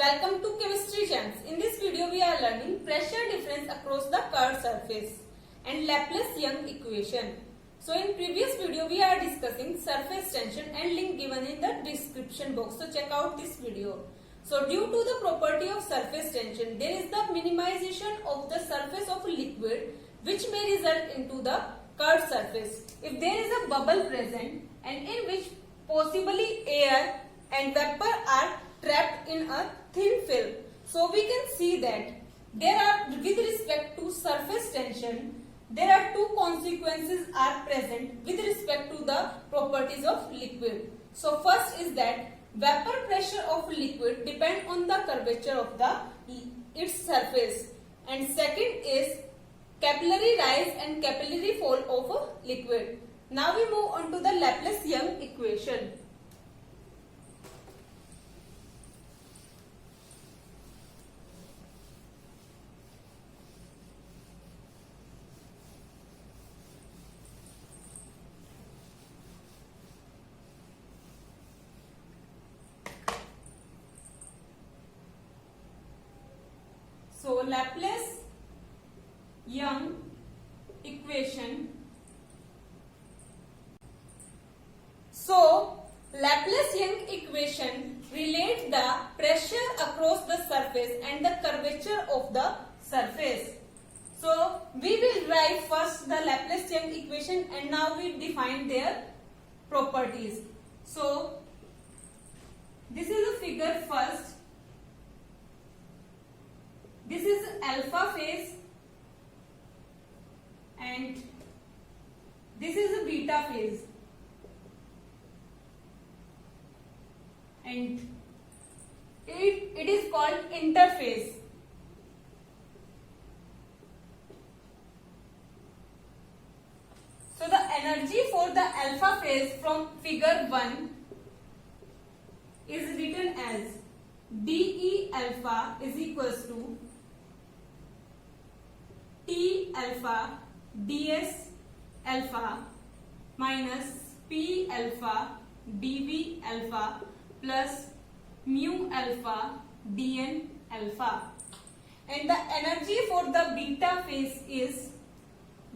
welcome to Chemistry Gems. In this video we are learning pressure difference across the curved surface and Laplace-Young equation. So in previous video we are discussing surface tension and link given in the description box. So check out this video. So due to the property of surface tension, there is the minimization of the surface of liquid which may result into the curved surface. If there is a bubble present and in which possibly air and vapor are trapped in a thin film. So we can see that there are, with respect to surface tension, there are two consequences are present with respect to the properties of liquid. So first is that vapor pressure of liquid depend on the curvature of its surface, and second is capillary rise and capillary fall of a liquid. Now we move on to the Laplace-Young equation. So Laplace-Young equation. So Laplace-Young equation relates the pressure across the surface and the curvature of the surface. So we will write first the Laplace-Young equation and now we define their properties. So this is a figure first. This is alpha phase and this is a beta phase, and it is called interphase. So the energy for the alpha phase from figure 1 is written as dE alpha is equals to T alpha ds alpha minus P alpha dV alpha plus mu alpha dN alpha, and the energy for the beta phase is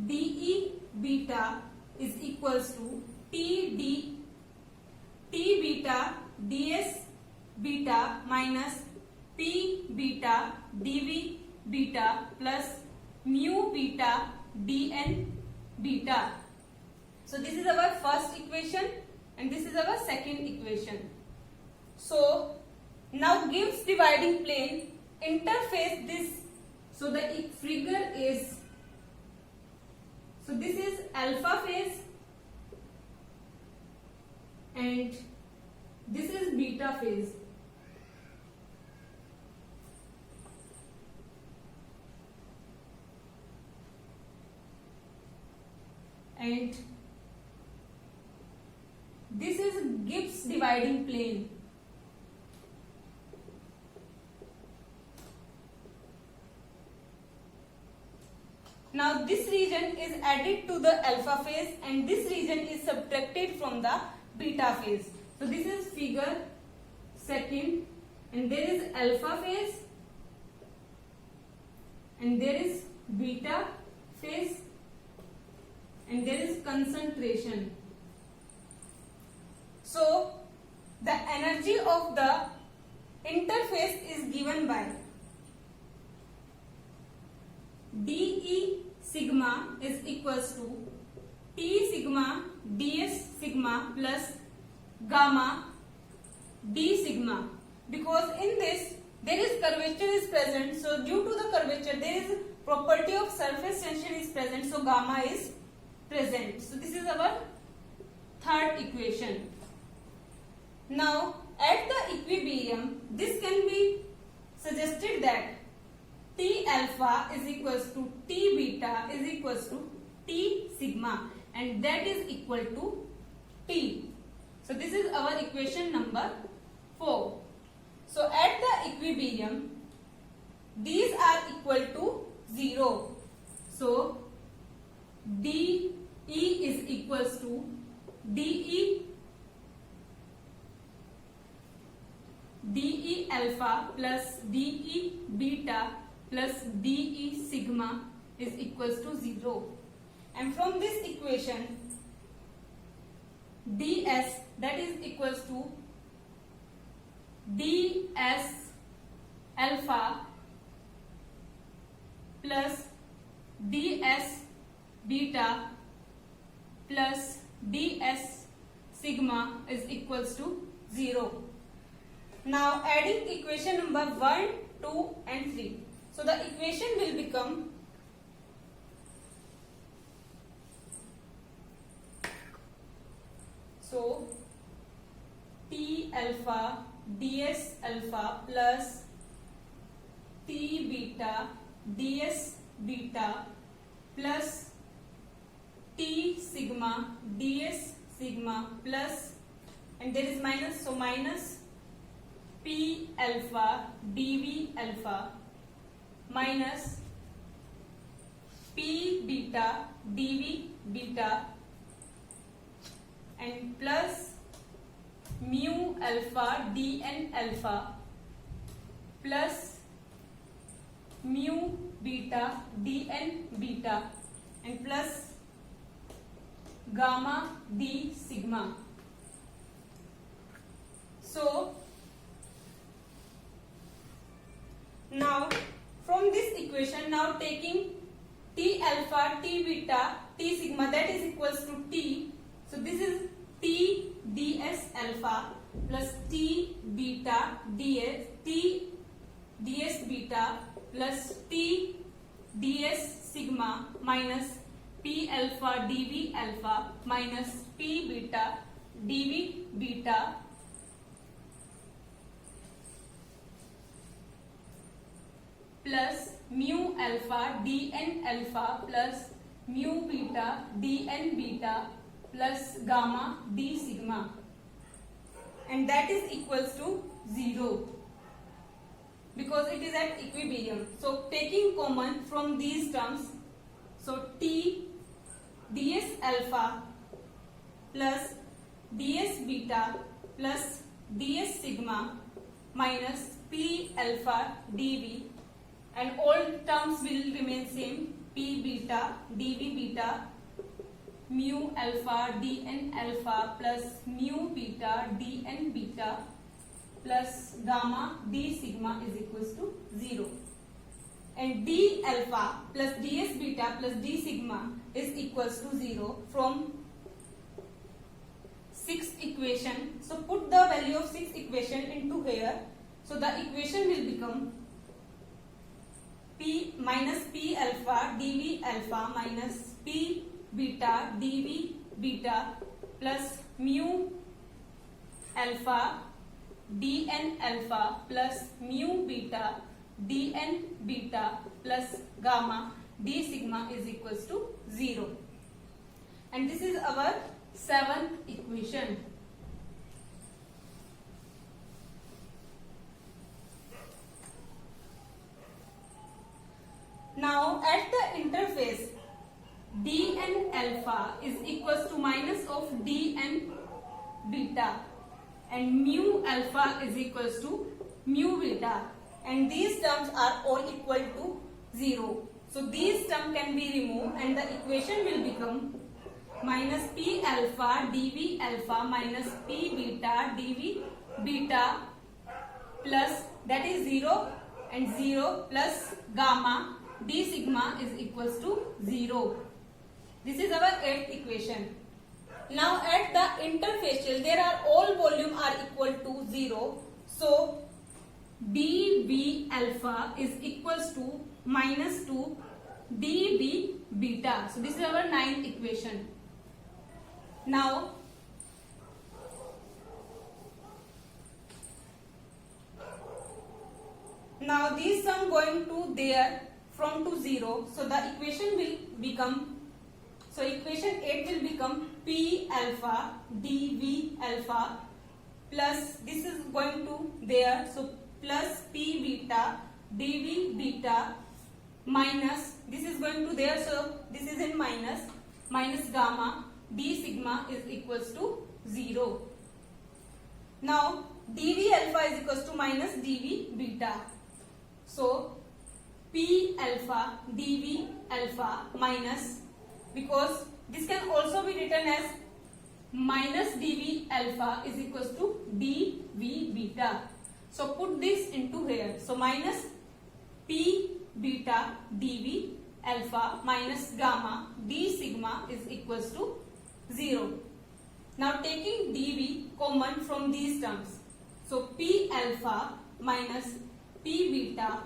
dE beta is equals to T beta ds beta minus P beta dV beta plus mu beta dN beta. So this is our first equation and this is our second equation. So now Gibbs dividing plane interface this. So the figure is, so this is alpha phase and this is beta phase. And this is Gibbs dividing plane. Now this region is added to the alpha phase and this region is subtracted from the beta phase. So this is figure second and there is alpha phase and there is beta phase and there is concentration. So the energy of the interface is given by dE sigma is equals to T sigma ds sigma plus gamma d sigma, because in this there is curvature is present. So due to the curvature there is property of surface tension is present, so gamma is present. So this is our third equation. Now at the equilibrium this can be suggested that T alpha is equals to T beta is equals to T sigma and that is equal to T. So this is our equation number 4. So at the equilibrium these are equal to 0. So dE is equals to dE dE alpha plus dE beta plus dE sigma is equals to 0. And from this equation, ds, that is equals to ds alpha plus ds beta plus ds sigma is equals to 0. Now adding equation number 1, 2 and 3. So the equation will become T alpha ds alpha plus T beta ds beta plus T sigma ds sigma plus, and there is minus, so minus P alpha dV alpha minus P beta dV beta and plus mu alpha dN alpha plus mu beta dN beta and plus gamma d sigma. So now from this equation, now taking T alpha, T beta, T sigma, that is equals to T. So this is T ds alpha plus T beta ds, T ds beta plus T ds sigma minus P alpha dV alpha minus P beta dV beta plus mu alpha dN alpha plus mu beta dN beta plus gamma d sigma, and that is equals to 0 because it is at equilibrium. So taking common from these terms, so T ds alpha plus ds beta plus ds sigma minus P alpha dV, and all terms will remain same, P beta dV beta mu alpha dN alpha plus mu beta dN beta plus gamma d sigma is equals to 0. And d alpha plus ds beta plus d sigma is equals to 0 from 6th equation. So put the value of 6th equation into here. So the equation will become P minus P alpha dV alpha minus P beta dV beta plus mu alpha dN alpha plus mu beta dN beta plus gamma d sigma is equals to 0. And this is our 7th equation. Now at the interface, dN alpha is equals to minus of dN beta and mu alpha is equals to mu beta, and these terms are all equal to 0. So these terms can be removed and the equation will become minus P alpha dV alpha minus P beta dV beta plus, that is 0 and 0 plus gamma d sigma is equals to 0. This is our 8th equation. Now at the interfacial, there are all volume are equal to 0. So dV alpha is equals to minus 2 dV beta. So this is our 9th equation. Now these sum going to there from to 0. So the equation will become, so equation 8 will become P alpha dV alpha plus, this is going to there, so plus P beta dV beta minus, this is going to there, so this is in minus, minus gamma d sigma is equals to 0. Now dV alpha is equals to minus dv beta. So p alpha dv alpha minus, because this can also be written as minus dv alpha is equals to dv beta. So put this into here. So minus p beta dv alpha minus gamma d sigma is equals to 0. Now taking dv common from these terms. So p alpha minus p beta,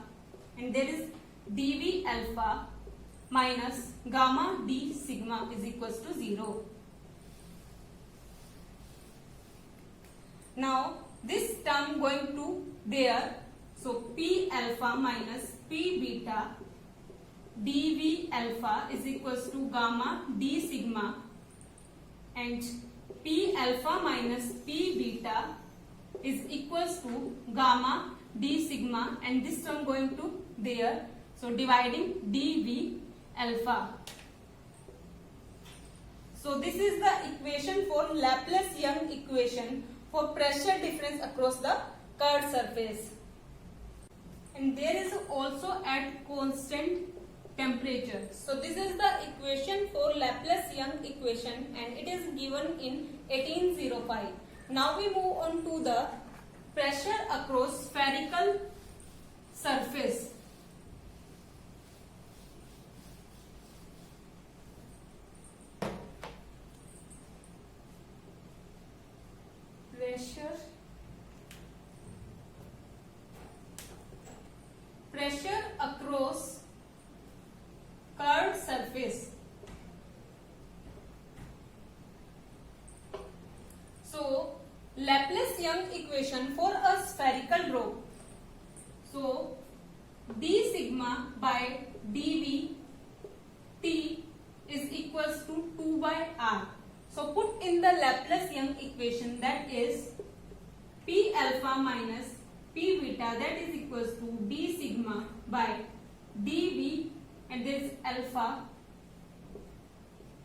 and there is dv alpha minus gamma d sigma is equals to 0. Now this term going to there. So p alpha minus p beta dv alpha is equals to gamma d sigma, and p alpha minus p beta is equals to gamma d sigma, and this term going to there. So dividing dv alpha. So this is the equation for Laplace-Young equation for pressure difference across the curved surface. And there is also at constant temperature. So this is the equation for Laplace-Young equation, and it is given in 1805. Now we move on to the pressure across spherical surface. Pressure across curved surface. So Laplace-Young equation for a spherical rope. So d sigma by dv t is equals to 2 by r. So put in the Laplace-Young equation, that is p alpha minus p beta, that is equals to d sigma by dv, and there is alpha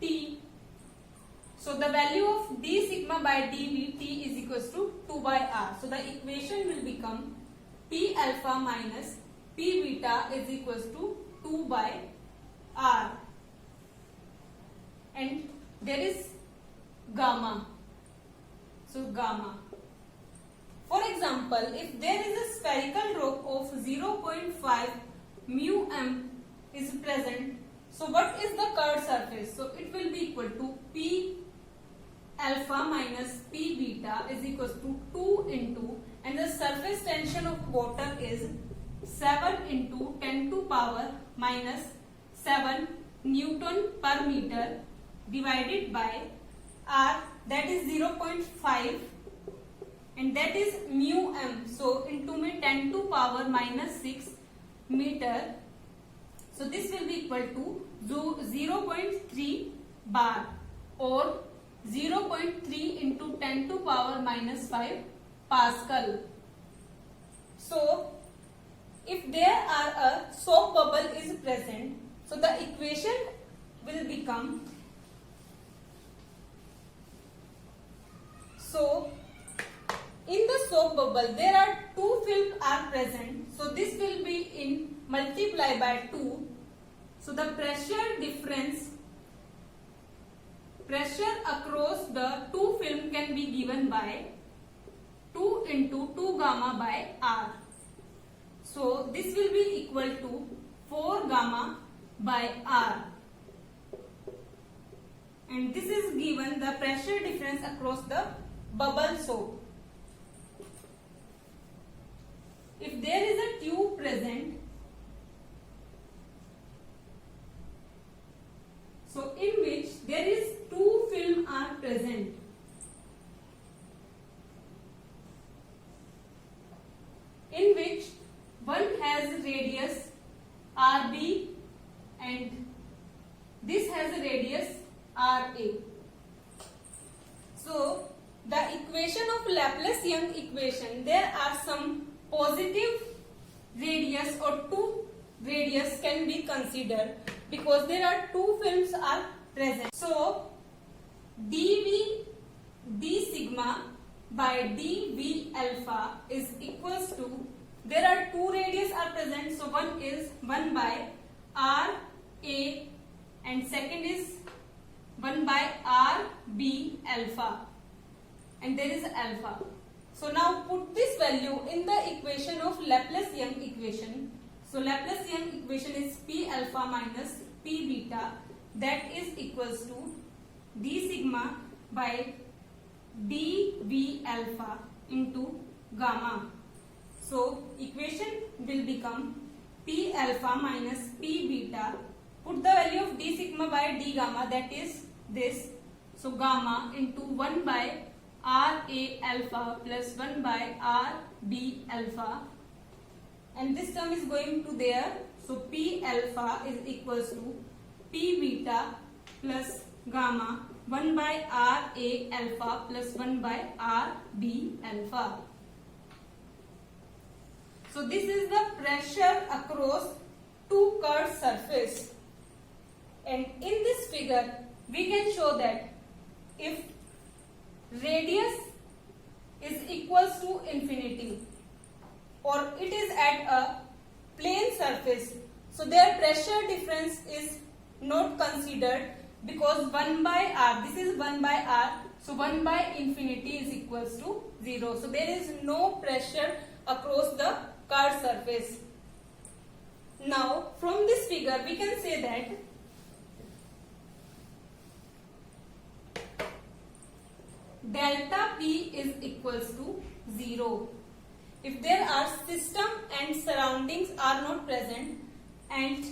t. So the value of d sigma by dv t is equals to 2 by r. So the equation will become p alpha minus p beta is equals to 2 by r, and there is gamma. So gamma. For example, if there is a spherical rope of 0.5 mu m is present, so what is the curved surface? So it will be equal to p alpha minus p beta is equals to 2 into, and the surface tension of water is 7 into 10 to power minus 7 Newton per meter divided by r, that is 0.5, and that is mu m. So into me 10 to power minus 6 meter. So this will be equal to 0.3 bar, or 0.3 into 10 to power minus 5 Pascal. So if there are a soap bubble is present, so the equation will become, so in the soap bubble there are two films are present, so this will be in multiply by 2. So the pressure across the two film can be given by 2 into 2 gamma by r. So this will be equal to 4 gamma by r, and this is given the pressure difference across the bubble soap. If there is a tube present, so in which there is two film are present, in which one has radius RB and this has a radius RA. So the equation of Laplace-Young equation, there are some positive radius or two radius can be considered because there are two films are present. So dv d sigma by dv alpha is equals to, there are two radius are present, so one is 1 by r a and second is 1 by r b alpha, and there is alpha. So now put this value in the equation of Laplace-Young equation. So Laplace-Young equation is P alpha minus P beta, that is equals to d sigma by dv alpha into gamma. So equation will become P alpha minus P beta. Put the value of d sigma by d gamma, that is this. So gamma into 1 by r a alpha plus 1 by r b alpha, and this term is going to there. So P alpha is equals to P beta plus gamma 1 by r a alpha plus 1 by r b alpha. So this is the pressure across two curved surface, and in this figure we can show that if radius is equals to infinity or it is at a plane surface, so their pressure difference is not considered, because 1 by r, this is 1 by r, so 1 by infinity is equals to 0. So there is no pressure across the curved surface. Now from this figure we can say that delta P is equals to 0 if there are system and surroundings are not present, and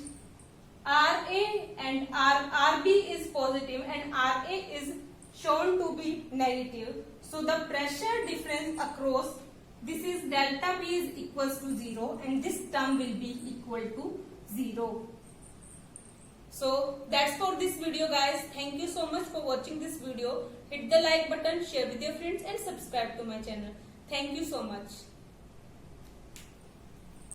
RA and RB is positive and RA is shown to be negative. So the pressure difference across this is delta P is equals to 0, and this term will be equal to 0. So that's for this video, guys. Thank you so much for watching this video. Hit the like button, share with your friends and subscribe to my channel. Thank you so much.